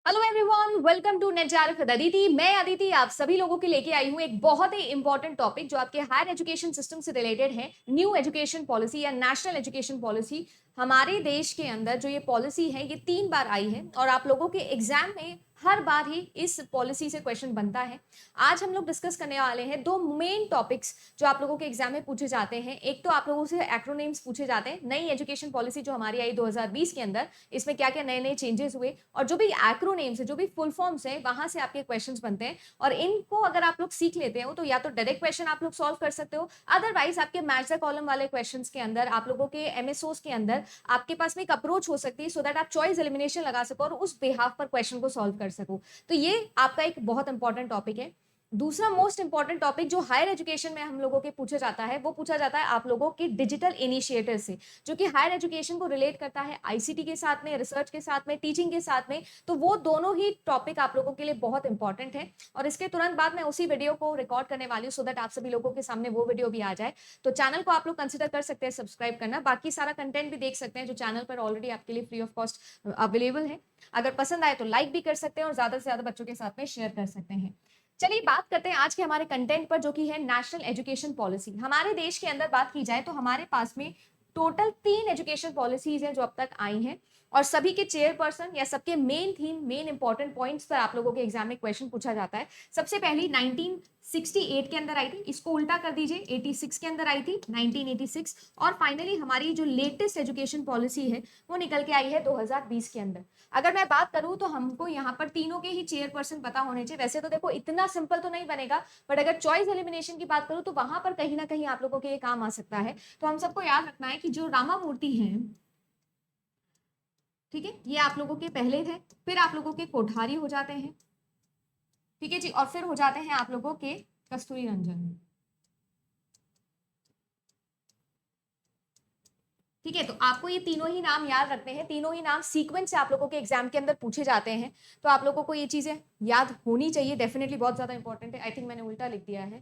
Hello everyone, welcome to net R F with. Aditi Aditi आप सभी लोगों के लेके आई हूँ एक बहुत ही इंपॉर्टेंट टॉपिक जो आपके हायर एजुकेशन सिस्टम से रिलेटेड है। न्यू एजुकेशन पॉलिसी या नेशनल एजुकेशन पॉलिसी। हमारे देश के अंदर जो ये पॉलिसी है ये 3 बार आई है और आप लोगों के एग्जाम में हर बार ही इस पॉलिसी से क्वेश्चन बनता है। आज हम लोग डिस्कस करने वाले हैं दो मेन टॉपिक्स जो आप लोगों के एग्जाम में पूछे जाते हैं। एक तो आप लोगों से एक्रोनिम्स पूछे जाते हैं, नई एजुकेशन पॉलिसी जो हमारी आई 2020 के अंदर, इसमें क्या क्या नए नए चेंजेस हुए, और जो भी एक्रोनेम्स है, जो भी फुल फॉर्म्स है, वहां से आपके क्वेश्चंस बनते हैं। और इनको अगर आप लोग सीख लेते हो तो या तो डायरेक्ट क्वेश्चन आप लोग सॉल्व कर सकते हो, अदरवाइज आपके मैच द कॉलम वाले क्वेश्चंस के अंदर आप लोगों के एमएसओस के अंदर आपके पास में एक अप्रोच हो सकती है सो दैट आप चॉइस एलिमिनेशन लगा सको और उस बिहाफ पर क्वेश्चन को सॉल्व कर सको। तो ये आपका एक बहुत इंपॉर्टेंट टॉपिक है। दूसरा मोस्ट इंपॉर्टेंट टॉपिक जो हायर एजुकेशन में हम लोगों के पूछा जाता है वो पूछा जाता है आप लोगों के डिजिटल इनिशिएटिव से, जो कि हायर एजुकेशन को रिलेट करता है आईसीटी के साथ में, रिसर्च के साथ में, टीचिंग के साथ में। तो वो दोनों ही टॉपिक आप लोगों के लिए बहुत इंपॉर्टेंट है और इसके तुरंत बाद मैं उसी वीडियो को रिकॉर्ड करने वाली हूँ सो दैट आप सभी लोगों के सामने वो वीडियो भी आ जाए। तो चैनल को आप लोग कंसिडर कर सकते हैं सब्सक्राइब करना, बाकी सारा कंटेंट भी देख सकते हैं जो चैनल पर ऑलरेडी आपके लिए फ्री ऑफ कॉस्ट अवेलेबल है। अगर पसंद आए तो लाइक भी कर सकते हैं और ज्यादा से ज्यादा बच्चों के साथ में शेयर कर सकते हैं। चलिए बात करते हैं आज के हमारे कंटेंट पर, जो कि है नेशनल एजुकेशन पॉलिसी। हमारे देश के अंदर बात की जाए तो हमारे पास में टोटल 3 एजुकेशन पॉलिसीज हैं जो अब तक आई हैं, और सभी के चेयरपर्सन या सबके main theme, main important points पर आप लोगों के एग्जाम में क्वेश्चन पूछा जाता है। सबसे पहली 1968 के अंदर आई थी, इसको उल्टा कर दीजिए, 86 के अंदर आई थी, 1986। और फाइनली हमारी जो लेटेस्ट एजुकेशन पॉलिसी है वो निकल के आई है 2020 के अंदर। अगर मैं बात करूं तो हमको यहाँ पर तीनों के ही चेयरपर्सन पता होने चाहिए। वैसे तो देखो इतना सिंपल तो नहीं बनेगा, बट अगर चॉइस एलिमिनेशन की बात करूं तो वहां पर कहीं ना कहीं आप लोगों के ये काम आ सकता है। तो हम सबको याद रखना है कि जो रामा मूर्ति है, ठीक है, ये आप लोगों के पहले थे, फिर आप लोगों के कोठारी हो जाते हैं, ठीक है जी, और फिर हो जाते हैं आप लोगों के कस्तूरी रंजन। ठीक है, तो आपको ये तीनों ही नाम याद रखने हैं, तीनों ही नाम सीक्वेंस से आप लोगों के एग्जाम के अंदर पूछे जाते हैं। तो आप लोगों को ये चीजें याद होनी चाहिए, डेफिनेटली बहुत ज्यादा इंपॉर्टेंट है। आई थिंक मैंने उल्टा लिख दिया है ना।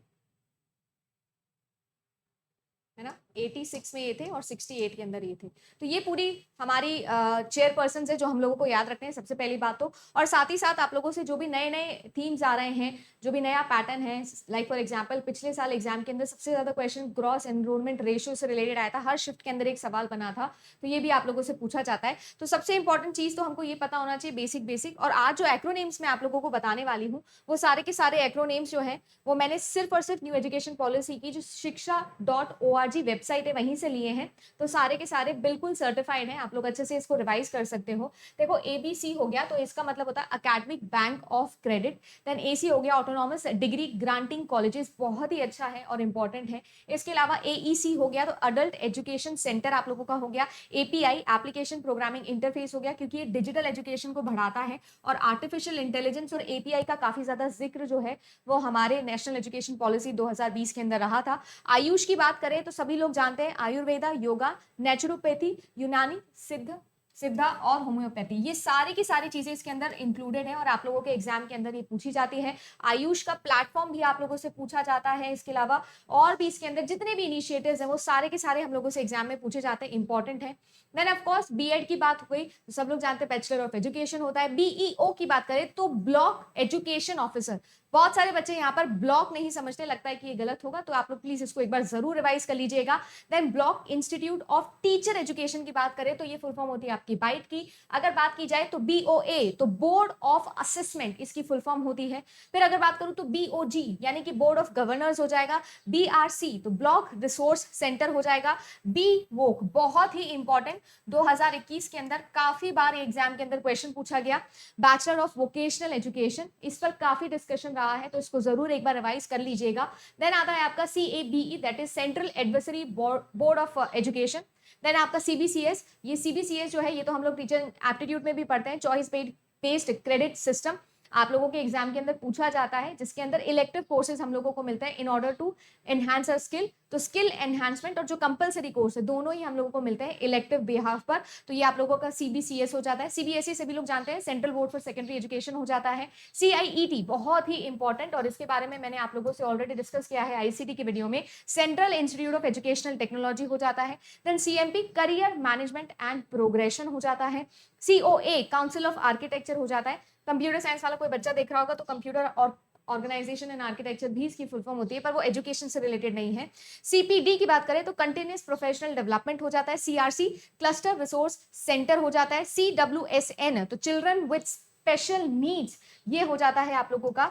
86 में ये थे और 68 के अंदर ये थे। तो ये पूरी हमारी चेयरपर्सन है जो हम लोगों को याद रखते हैं, सबसे पहली बात तो। और साथ ही साथ आप लोगों से जो भी नए नए थीम्स आ रहे हैं, जो भी नया पैटर्न है, लाइक फॉर एग्जांपल पिछले साल एग्जाम के अंदर सबसे ज्यादा क्वेश्चन ग्रॉस एनरोलमेंट रेशियो से रिलेटेड आया था, हर शिफ्ट के अंदर एक सवाल बना था। तो ये भी आप लोगों से पूछा जाता है। तो सबसे इंपॉर्टेंट चीज तो हमको ये पता होना चाहिए, बेसिक बेसिक। और आज जो एक्रोनेम्स मैं आप लोगों को बताने वाली हूँ वो सारे के सारे एक्रोनेम्स जो है वो मैंने सिर्फ और सिर्फ न्यू एजुकेशन पॉलिसी की जो शिक्षा.org वेबसाइट है वहीं से लिए हैं। तो सारे के सारे बिल्कुल सर्टिफाइड हैं, आप लोग अच्छे से इसको रिवाइज कर सकते हो। देखो एबीसी हो गया तो इसका मतलब होता है academic bank of credit. Then AC हो गया ऑटोनॉमस डिग्री ग्रांटिंग कॉलेजेस, बहुत ही अच्छा है और इंपॉर्टेंट है। इसके अलावा एईसी हो गया तो अडल्ट एजुकेशन सेंटर आप लोगों का हो गया। एपीआई एप्लीकेशन प्रोग्रामिंग इंटरफेस हो गया, क्योंकि ये डिजिटल एजुकेशन को बढ़ाता है। और आर्टिफिशियल इंटेलिजेंस और एपीआई का काफी ज्यादा जिक्र जो है वो हमारे नेशनल एजुकेशन पॉलिसी 2020 के अंदर रहा था। आयुष की बात करें तो सभी लोग जानते हैं आयुर्वेदा, योगा, नेचुरोपैथी, यूनानी, सिद्ध, सिद्धा और होम्योपैथी, ये सारी की सारी चीजें इसके अंदर इंक्लूडेड है और आप लोगों के एग्जाम के अंदर ये पूछी जाती है। आयुष का प्लेटफॉर्म भी आप लोगों से पूछा जाता है। इसके अलावा और भी इसके अंदर जितने भी इनिशिएटिव्स हैं वो सारे के सारे हम लोगों से एग्जाम में पूछे जाते हैं, इंपॉर्टेंट है। देन ऑफ कोर्स बीएड की बात हो गई तो सब लोग जानते हैं बैचलर ऑफ एजुकेशन होता है। बीईओ की बात करें तो ब्लॉक एजुकेशन ऑफिसर। बहुत सारे बच्चे यहाँ पर ब्लॉक नहीं समझते, लगता है कि ये गलत होगा, तो आप लोग प्लीज इसको एक बार जरूर रिवाइज कर लीजिएगा। Then block institute of teacher education की बात करें तो ये फुल फॉर्म होती है आपकी बाइट की। अगर बात की जाए तो बीओए तो बोर्ड ऑफ असेसमेंट इसकी फुल फॉर्म होती है। फिर अगर बात करूं तो बीओजी यानी कि बोर्ड ऑफ गवर्नर्स हो जाएगा। बीआरसी तो ब्लॉक रिसोर्स सेंटर हो जाएगा। बी वोक बहुत ही इंपॉर्टेंट, 2021 के अंदर काफी बार एग्जाम के अंदर क्वेश्चन पूछा गया। बैचलर ऑफ वोकेशनल एजुकेशन, इस पर काफी डिस्कशन रहा है तो इसको जरूर एक बार रिवाइज कर लीजिएगा। देन आता है आपका CABE that is central advisory board of education. Then आपका CBCS, ये CBCS जो है ये तो हम लोग टीचर एप्टीट्यूड में भी पढ़ते हैं, चॉइस बेस्ड क्रेडिट सिस्टम आप लोगों के एग्जाम के अंदर पूछा जाता है, जिसके अंदर इलेक्टिव कोर्सेज हम लोगों को मिलते हैं in order to enhance our skill. तो स्किल एनहांसमेंट और जो कंपलसरी कोर्स है दोनों ही हम लोगों को मिलते हैं इलेक्टिव बिहाफ पर। तो ये आप लोगों का CBCS हो जाता है, CBSE सभी लोग जानते हैं, central board for secondary education हो जाता है। CIET बहुत ही इंपॉर्टेंट, और इसके बारे में मैंने आप लोगों से ऑलरेडी डिस्कस किया है ICT की वीडियो में, central institute of educational technology हो जाता है। Then CMP career management and progression हो जाता है। COA काउंसिल ऑफ आर्किटेक्चर हो जाता है। कंप्यूटर साइंस वाला कोई बच्चा देख रहा होगा तो कंप्यूटर और ऑर्गेनाइजेशन एंड आर्किटेक्चर भी इसकी फुल फॉर्म होती है, पर वो एजुकेशन से रिलेटेड नहीं है। CPD की बात करें तो कंटिन्यूअस प्रोफेशनल डेवलपमेंट हो जाता है। CRC क्लस्टर रिसोर्स सेंटर हो जाता है। CWSN तो चिल्ड्रन विद स्पेशल नीड्स, ये हो जाता है आप लोगों का।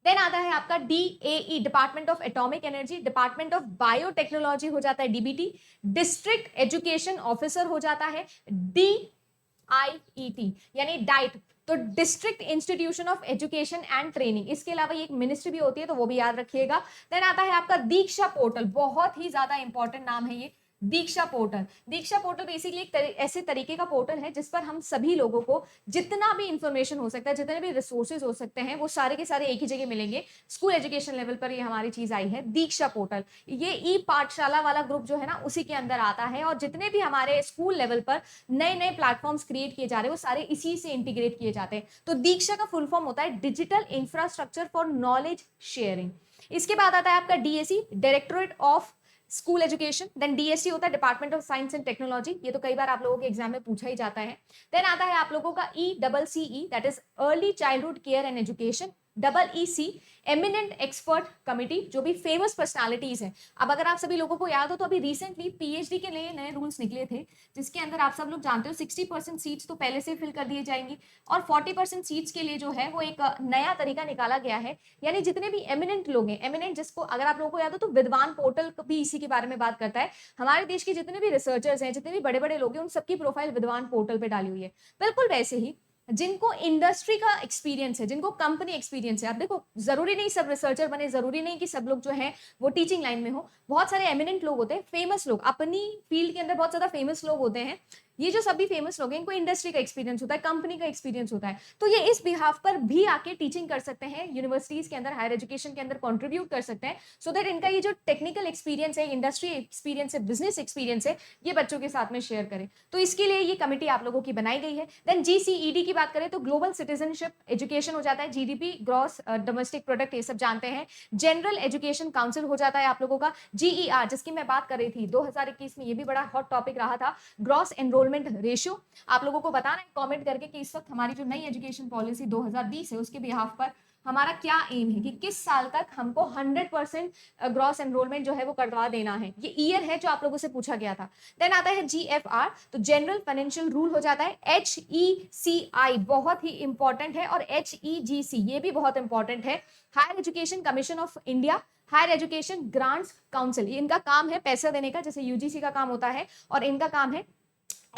देन आता है आपका DAE department of atomic energy, department of biotechnology हो जाता है DBT, डिस्ट्रिक्ट एजुकेशन ऑफिसर हो जाता है DIET यानी डाइट, तो district institution of education and training. इसके अलावा एक मिनिस्ट्री भी होती है तो वो भी याद रखिएगा। देन आता है आपका दीक्षा पोर्टल, बहुत ही ज्यादा इंपॉर्टेंट नाम है ये, दीक्षा पोर्टल। दीक्षा पोर्टल बेसिकली एक ऐसे तरीके का पोर्टल है जिस पर हम सभी लोगों को जितना भी इंफॉर्मेशन हो सकता है, जितने भी रिसोर्सेज हो सकते हैं, वो सारे के सारे एक ही जगह मिलेंगे। स्कूल एजुकेशन लेवल पर ये हमारी चीज आई है, दीक्षा पोर्टल। ये ई पाठशाला वाला ग्रुप जो है ना उसी के अंदर आता है, और जितने भी हमारे स्कूल लेवल पर नए नए प्लेटफॉर्म्स क्रिएट किए जा रहे हैं वो सारे इसी से इंटीग्रेट किए जाते हैं। तो दीक्षा का फुल फॉर्म होता है digital infrastructure for knowledge sharing. इसके बाद आता है आपका DSE directorate of school education. Then DST होता है department of science and technology, ये तो कई बार आप लोगों के एग्जाम में पूछा ही जाता है। देन आता है आप लोगों का ECCE that is early childhood care and education. EEC eminent expert committee, जो भी फेमस पर्सनालिटीज हैं। अब अगर आप सभी लोगों को याद हो तो अभी रिसेंटली PhD के लिए नए रूल्स निकले थे, जिसके अंदर आप सब लोग जानते हो 60% सीट्स तो पहले से फिल कर दिए जाएंगी, और 40% सीट्स के लिए जो है वो एक नया तरीका निकाला गया है। यानी जितने भी एमिनेंट लोग हैं, एमिनेंट जिसको अगर आप लोगों को याद हो तो विद्वान पोर्टल भी इसी के बारे में बात करता है। हमारे देश के जितने भी रिसर्चर्स हैं, जितने भी बड़े बड़े लोग हैं, उन सबकी प्रोफाइल विद्वान पोर्टल पे डाली हुई है। बिल्कुल वैसे ही जिनको इंडस्ट्री का एक्सपीरियंस है, जिनको कंपनी एक्सपीरियंस है, आप देखो जरूरी नहीं सब रिसर्चर बने, जरूरी नहीं कि सब लोग जो है वो टीचिंग लाइन में हो। बहुत सारे एमिनेंट लोग होते हैं, फेमस लोग, अपनी फील्ड के अंदर बहुत ज्यादा फेमस लोग होते हैं। ये जो सभी फेमस लोग हैं इनको इंडस्ट्री का एक्सपीरियंस होता है, कंपनी का एक्सपीरियंस होता है, तो ये इस बिहाफ पर भी आके टीचिंग कर सकते हैं, यूनिवर्सिटीज के अंदर, हायर एजुकेशन के अंदर कंट्रीब्यूट कर सकते हैं, सो दैट इनका ये जो टेक्निकल एक्सपीरियंस है, इंडस्ट्री एक्सपीरियंस है, बिजनेस एक्सपीरियंस है, ये बच्चों के साथ में शेयर करें। तो इसके लिए ये कमिटी आप लोगों की बनाई गई है। देन GCED की बात करें तो ग्लोबल सिटीजनशिप एजुकेशन हो जाता है, GDP ग्रॉस डोमेस्टिक प्रोडक्ट ये सब जानते हैं। जनरल एजुकेशन काउंसिल हो जाता है आप लोगों का। GER जिसकी मैं बात कर रही थी 2021 में, ये भी बड़ा हॉट टॉपिक रहा था, ग्रॉस एनरोलमेंट रेशियो। आप लोगों को बताना है कमेंट करके कि इस वक्त हमारी जो नई एजुकेशन पॉलिसी 2020 है उसके बिहाफ पर हमारा क्या एम है, कि किस साल तक हमको 100% ग्रॉस एनरोलमेंट जो है वो करवा देना है। ये ईयर है जो आप लोगों से पूछा गया था। देन आता है GFR, तो जनरल फाइनेंशियल रूल हो जाता है। HECI बहुत ही इंपॉर्टेंट है, और HEGC ये भी बहुत इंपॉर्टेंट है, higher education commission of India, higher education grants council. इनका काम है पैसा देने का, जैसे UGC का काम होता है, और इनका काम है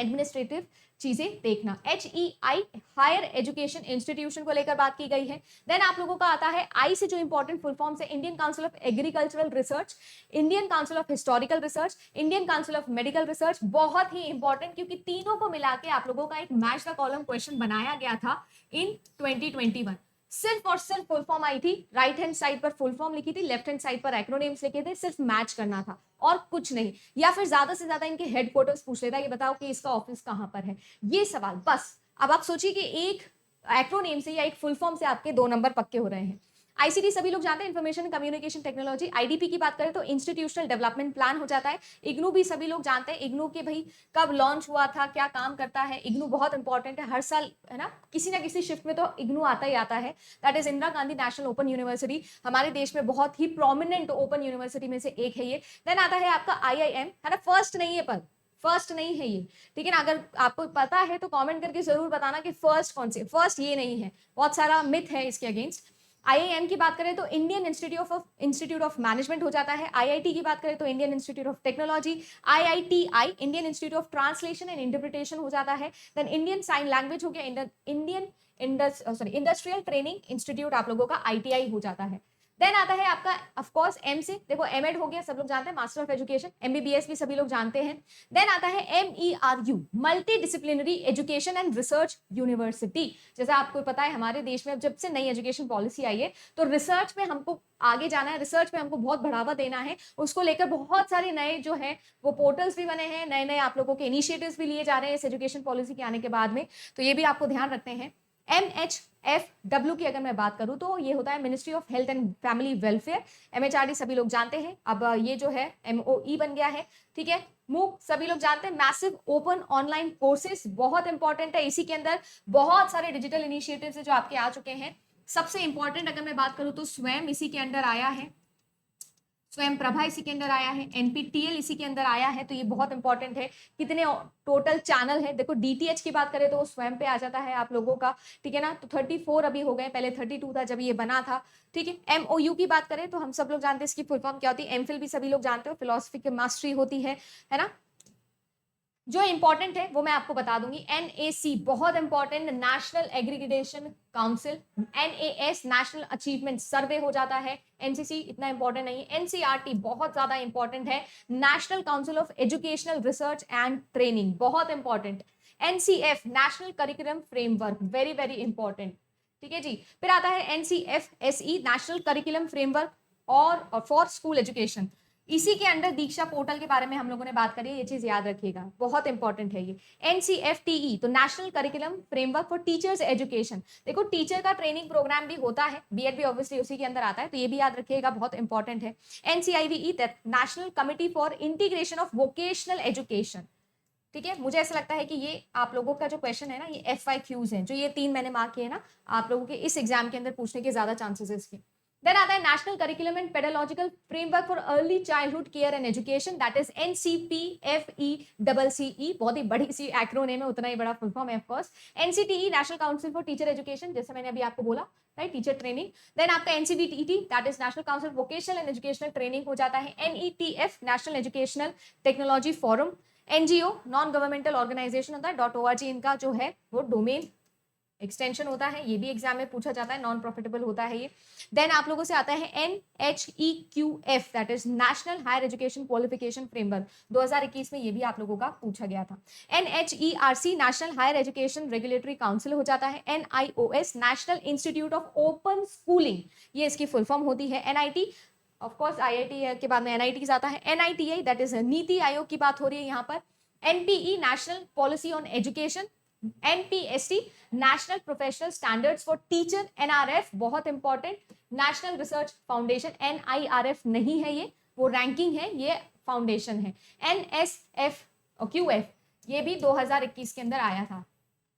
एडमिनिस्ट्रेटिव चीजें देखना। HEI हायर एजुकेशन इंस्टीट्यूशन को लेकर बात की गई है। देन आप लोगों का आता है I से, जो इंपॉर्टेंट फुल फॉर्म्स है, Indian council of agricultural research, Indian council of historical research, Indian council of medical research. बहुत ही इंपॉर्टेंट, क्योंकि तीनों को मिला के आप लोगों का एक मैच द कॉलम क्वेश्चन बनाया गया था इन 2021। सिर्फ और सिर्फ फुल फॉर्म आई थी, राइट हैंड साइड पर फुल फॉर्म लिखी थी, लेफ्ट हैंड साइड पर एक्रोनिम्स लिखे थे, सिर्फ मैच करना था और कुछ नहीं। या फिर ज्यादा से ज्यादा इनके हेडक्वार्टर्स पूछ लेता, ये बताओ कि इसका ऑफिस कहां पर है, ये सवाल बस। अब आप सोचिए कि एक एक्रोनिम से या एक फुल फॉर्म से आपके 2 नंबर पक्के हो रहे हैं। ICT सभी लोग जानते हैं, इंफॉर्मेशन कम्युनिकेशन टेक्नोलॉजी। IDP की बात करें तो इंस्टीट्यूशनल डेवलपमेंट प्लान हो जाता है। इग्नू भी सभी लोग जानते हैं, इग्नू के भाई कब लॉन्च हुआ था, क्या काम करता है। इग्नू बहुत इंपॉर्टेंट है, हर साल है ना किसी ना किसी शिफ्ट में तो इग्नू आता ही आता है। That is Indira Gandhi national open university, हमारे देश में बहुत ही प्रोमिनेंट ओपन यूनिवर्सिटी में से एक है ये। देन आता है आपका IIM, है ना, फर्स्ट नहीं है पर फर्स्ट नहीं है ये, लेकिन अगर आपको पता है तो कमेंट करके जरूर बताना कि फर्स्ट कौन सी। फर्स्ट ये नहीं है, बहुत सारा मिथ है इसके अगेंस्ट। IIM की बात करें तो इंडियन इंस्टीट्यूट ऑफ मैनेजमेंट हो जाता है। IIT की बात करें तो Indian institute of technology. IITI Indian institute of translation and interpretation हो जाता है। देन इंडियन साइन लैंग्वेज हो गया, इंडियन इंडस्ट्रियल ट्रेनिंग इंस्टीट्यूट आप लोगों का ITI हो जाता है। देन आता है आपका ऑफ कोर्स एम से, देखो एमएड हो गया, सब लोग जानते हैं, मास्टर ऑफ एजुकेशन, एमबीबीएस भी सभी लोग जानते हैं। देन आता है MERU, multi disciplinary education and research university. जैसा आपको पता है हमारे देश में अब जब से नई एजुकेशन पॉलिसी आई है तो रिसर्च में हमको आगे जाना है, रिसर्च में हमको बहुत बढ़ावा देना है, उसको लेकर बहुत सारे नए जो है वो पोर्टल्स भी बने हैं, नए नए आप लोगों के इनिशिएटिव्स भी लिए जा रहे हैं इस एजुकेशन पॉलिसी के आने के बाद में, तो ये भी आपको ध्यान रखते हैं। MHFW की अगर मैं बात करूं तो ये होता है ministry of health and family welfare. MHRD सभी लोग जानते हैं, अब ये जो है MOE बन गया है, ठीक है। MOOC सभी लोग जानते हैं, मैसिव ओपन ऑनलाइन कोर्सेज, बहुत इंपॉर्टेंट है। इसी के अंदर बहुत सारे डिजिटल इनिशिएटिव्स है जो आपके आ चुके हैं। सबसे इंपॉर्टेंट अगर मैं बात करूं तो स्वयं इसी के अंदर आया है, स्वयं प्रभा इसी के अंदर आया है, NPTEL इसी के अंदर आया है, तो ये बहुत इंपॉर्टेंट है। कितने टोटल चैनल है, देखो DTH की बात करें तो वो स्वयं पे आ जाता है आप लोगों का, ठीक है ना, तो 34 अभी हो गए, पहले 32 था जब ये बना था, ठीक है। MOU की बात करें तो हम सब लोग जानते हैं इसकी फुल फॉर्म क्या होती है, MPhil भी सभी लोग जानते हो, फिलोसफी की मास्टरी होती है ना। जो इंपॉर्टेंट है वो मैं आपको बता दूंगी, NAC बहुत important, national aggregation council, NAS national achievement सर्वे हो जाता है, NCC इतना इंपॉर्टेंट नहीं है, NCRT बहुत ज्यादा इंपॉर्टेंट है, national council of educational research and training बहुत important, NCF national curriculum framework very very important, ठीक है जी। फिर आता है NCFSE नेशनल करिकुलम फ्रेमवर्क और फॉर स्कूल एजुकेशन, इसी के अंडर दीक्षा पोर्टल के बारे में हम लोगों ने बात करी है, ये चीज याद रखिएगा, बहुत इंपॉर्टेंट है ये। NCFTE तो national curriculum framework for teachers education, देखो टीचर का ट्रेनिंग प्रोग्राम भी होता है, बीएड भी ऑब्वियसली उसी के अंदर आता है, तो ये भी याद रखिएगा, बहुत इंपॉर्टेंट है। NCIVE national committee for integration of vocational education, ठीक है। मुझे ऐसा लगता है कि ये आप लोगों का जो क्वेश्चन है ना, ये FYQs हैं, जो ये 3 मैंने मार्क किए ना, आप लोगों के इस एग्जाम के अंदर पूछने के ज्यादा चांसेस है इसके। देन आता है national curriculum and pedagogical framework for early childhood care and education, that is NCPFECCE, बहुत ही बड़ी सी एक्रोनेम है, उतना ही बड़ा फुल फॉर्म है of course. NCTE national council for teacher education, जैसे मैंने अभी आपको बोला, राइट, टीचर ट्रेनिंग। देन आपका NCVTT that is national council vocational and educational training हो जाता है। NETF national educational technology forum. NGO non governmental organisation होता है, .org इनका जो है वो डोमेन एक्सटेंशन होता है, ये भी एग्जाम में पूछा जाता है, नॉन प्रॉफिटेबल होता है ये। देन आप लोगों से आता है NHEQF that is national higher education qualification framework, 2021 में ये भी आप लोगों का पूछा गया था। NHERC national higher education regulatory council हो जाता है। NIOS national institute of open schooling, ये इसकी फुल फॉर्म होती है। NIT ऑफ कोर्स IIT के बाद में NIT आता है। NITI that is NITI Aayog की बात हो रही है यहाँ पर। NPE national policy on education. NPST national professional standards for teacher. NRF बहुत important, national research foundation. NIRF नहीं है ये, वो रैंकिंग है, ये फाउंडेशन है। NSF और QF ये भी 2021 के अंदर आया था।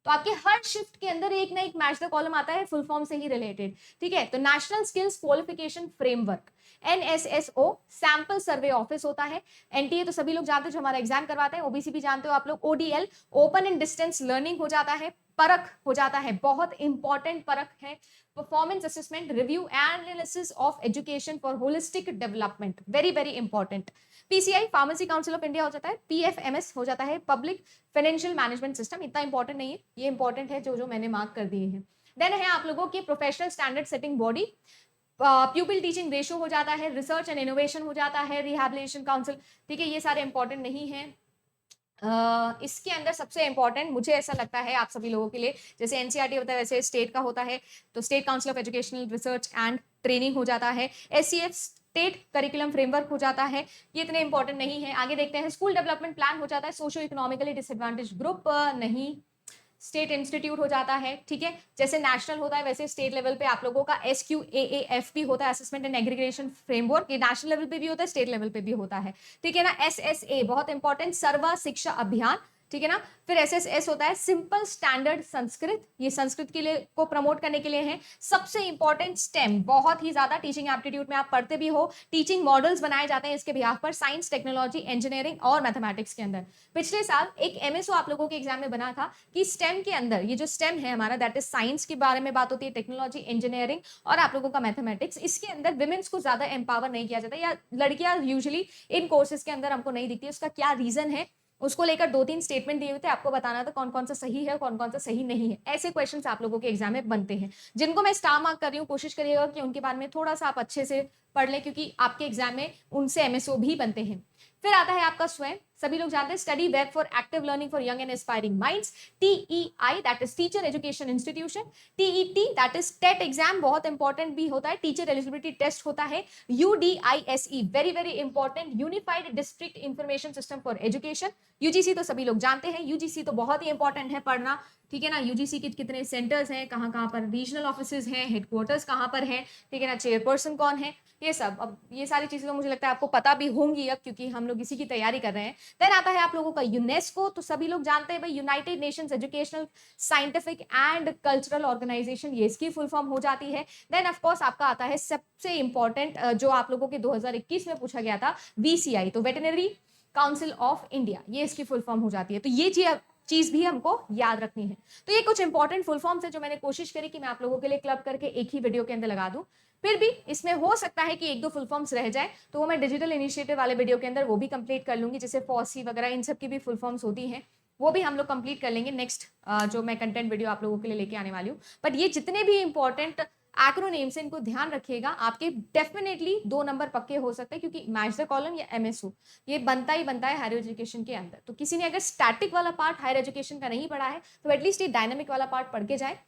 तो आपके हर शिफ्ट के अंदर एक ना एक मैच द कॉलम आता है फुल फॉर्म से ही रिलेटेड, ठीक है। तो national skills qualification framework. NSSO sample survey office होता है। NTA तो सभी लोग जानते हैं जो हमारा एग्जाम करवाते हैं, OBC भी जानते हो आप लोग। ODL open and distance learning हो जाता है। परख हो जाता है, बहुत इंपॉर्टेंट परख है, performance assessment review analysis of education for holistic development, very very important. PCI pharmacy council of India हो जाता है। PFMS हो जाता है, पब्लिक फाइनेंशियल मैनेजमेंट सिस्टम, इतना इंपॉर्टेंट नहीं है, ये इंपॉर्टेंट है जो जो मैंने मार्क कर दिए हैं। देन है आप लोगों की professional standard setting body. प्यूपिल teaching ratio हो जाता है। रिसर्च एंड इनोवेशन हो जाता है। रिहैबिलिटेशन काउंसिल, ठीक है, ये सारे इंपॉर्टेंट नहीं है। इसके अंदर सबसे इंपॉर्टेंट मुझे ऐसा लगता है आप सभी लोगों के लिए, जैसे NCRT होता है वैसे स्टेट का होता है, तो state council of educational research and training हो जाता है। SCF स्टेट करिकुलम फ्रेमवर्क हो जाता है, ये इतने इंपॉर्टेंट नहीं है। आगे देखते हैं, स्कूल डेवलपमेंट प्लान हो जाता है। सोशो इकोनॉमिकली डिसएडवांटेज ग्रुप नहीं, स्टेट इंस्टीट्यूट हो जाता है, ठीक है। जैसे नेशनल होता है वैसे स्टेट लेवल पे आप लोगों का SQAAF भी होता है, असेसमेंट एंड एग्रीगेशन फ्रेमवर्क, ये नेशनल लेवल पे भी होता है, स्टेट लेवल पे भी होता है, ठीक है ना। SSA बहुत इंपॉर्टेंट, सर्व शिक्षा अभियान, ठीक है ना। फिर SSS होता है सिंपल स्टैंडर्ड संस्कृत, ये संस्कृत के लिए को प्रमोट करने के लिए है। सबसे इंपॉर्टेंट STEM, बहुत ही ज्यादा टीचिंग एप्टीट्यूड में आप पढ़ते भी हो, टीचिंग मॉडल्स बनाए जाते हैं इसके बिहाफ पर, साइंस, टेक्नोलॉजी, इंजीनियरिंग और मैथमेटिक्स के अंदर। पिछले साल एक MSO आप लोगों के एग्जाम में बना था कि STEM के अंदर, ये जो STEM है हमारा दैट इज साइंस के बारे में बात होती है, टेक्नोलॉजी, इंजीनियरिंग और आप लोगों का मैथमेटिक्स, इसके अंदर विमेन्स को ज्यादा एम्पावर नहीं किया जाता, या लड़कियां यूजुअली इन कोर्सेज के अंदर हमको नहीं दिखती। उसका क्या रीजन है, उसको लेकर 2-3 स्टेटमेंट दिए हुए थे, आपको बताना था कौन-कौन सा सही है और कौन-कौन सा सही नहीं है। ऐसे क्वेश्चंस आप लोगों के एग्जाम में बनते हैं, जिनको मैं स्टार मार्क कर रही हूँ। कोशिश करिएगा कि उनके बारे में थोड़ा-सा आप अच्छे से पढ़ लें, क्योंकि आपके एग्जाम में उनसे एमएसओ भी बनते हैं। फिर आता है आपका स्वयं, सभी लोग जानते हैं, study web for active learning for young and aspiring minds, TEI that is teacher education institution, TET that is TET exam, बहुत इंपॉर्टेंट भी होता है, टीचर एलिजिबिलिटी टेस्ट होता है, UDISE very very important, unified district information system for education, UGC तो सभी लोग जानते हैं, यूजीसी तो बहुत ही इंपॉर्टेंट है पढ़ना, ठीक है ना। यूजीसी के कितने सेंटर्स हैं, कहाँ कहाँ पर रीजनल ऑफिसेज हैं, हेडक्वार्टर्स कहाँ पर हैं, ठीक है ना, चेयरपर्सन कौन है, ये सब। अब ये सारी चीजें तो मुझे लगता है आपको पता भी होंगी अब, क्योंकि हम लोग इसी की तैयारी कर रहे हैं। देन आता है आप लोगों का यूनेस्को, तो सभी लोग जानते हैं भाई, united nations educational scientific and cultural organisation, ये इसकी फुल फॉर्म हो जाती है। देन ऑफ कोर्स आपका आता है सबसे इंपॉर्टेंट, जो आप लोगों के 2021 में पूछा गया था, वीसीआई, तो वेटरनरी काउंसिल ऑफ इंडिया, ये इसकी फुल फॉर्म हो जाती है। तो ये चीज भी हमको याद रखनी है। तो ये कुछ इंपॉर्टेंट फुल फॉर्म्स है जो मैंने कोशिश करी कि मैं आप लोगों के लिए क्लब करके एक ही वीडियो के अंदर लगा दूं। फिर भी इसमें हो सकता है कि एक दो फुल फॉर्म्स रह जाए, तो वो मैं डिजिटल इनिशिएटिव वाले वीडियो के अंदर वो भी कंप्लीट कर लूंगी, जैसे फॉसी वगैरह इन सब की भी फुल फॉर्म्स होती हैं, वो भी हम लोग कंप्लीट कर लेंगे नेक्स्ट जो मैं कंटेंट वीडियो आप लोगों के लिए लेके आने वाली हूँ। बट ये जितने भी इंपॉर्टेंट एक्रोनेम्स हैं, इनको ध्यान रखिएगा, आपके डेफिनेटली 2 नंबर पक्के हो सकते हैं, क्योंकि मैच द कॉलम या एमएसओ ये बनता ही बनता है हायर एजुकेशन के अंदर। तो किसी ने अगर स्टैटिक वाला पार्ट हायर एजुकेशन का नहीं पढ़ा है, तो एटलीस्ट ये डायनामिक वाला पार्ट पढ़ के जाए,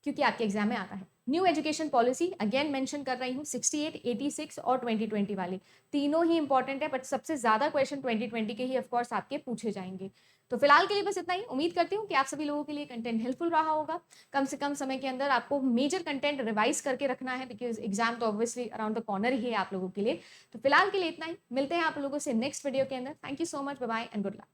क्योंकि आपके एग्जाम में आता है। New education policy again mention कर रही हूँ, 68, 86 और 2020 वाली, तीनों ही इंपॉर्टेंट है, बट सबसे ज्यादा क्वेश्चन 2020 के ही ऑफकोर्स आपके पूछे जाएंगे। तो फिलहाल के लिए बस इतना ही। उम्मीद करती हूँ कि आप सभी लोगों के लिए कंटेंट हेल्पफुल रहा होगा। कम से कम समय के अंदर आपको मेजर कंटेंट रिवाइज करके रखना है, बिकॉज एग्जाम तो ऑब्वियसली अराउंड द कॉर्नर ही है आप लोगों के लिए। तो फिलहाल के लिए इतना ही, मिलते हैं आप लोगों से नेक्स्ट वीडियो के अंदर। Thank you so much, bye bye and good luck.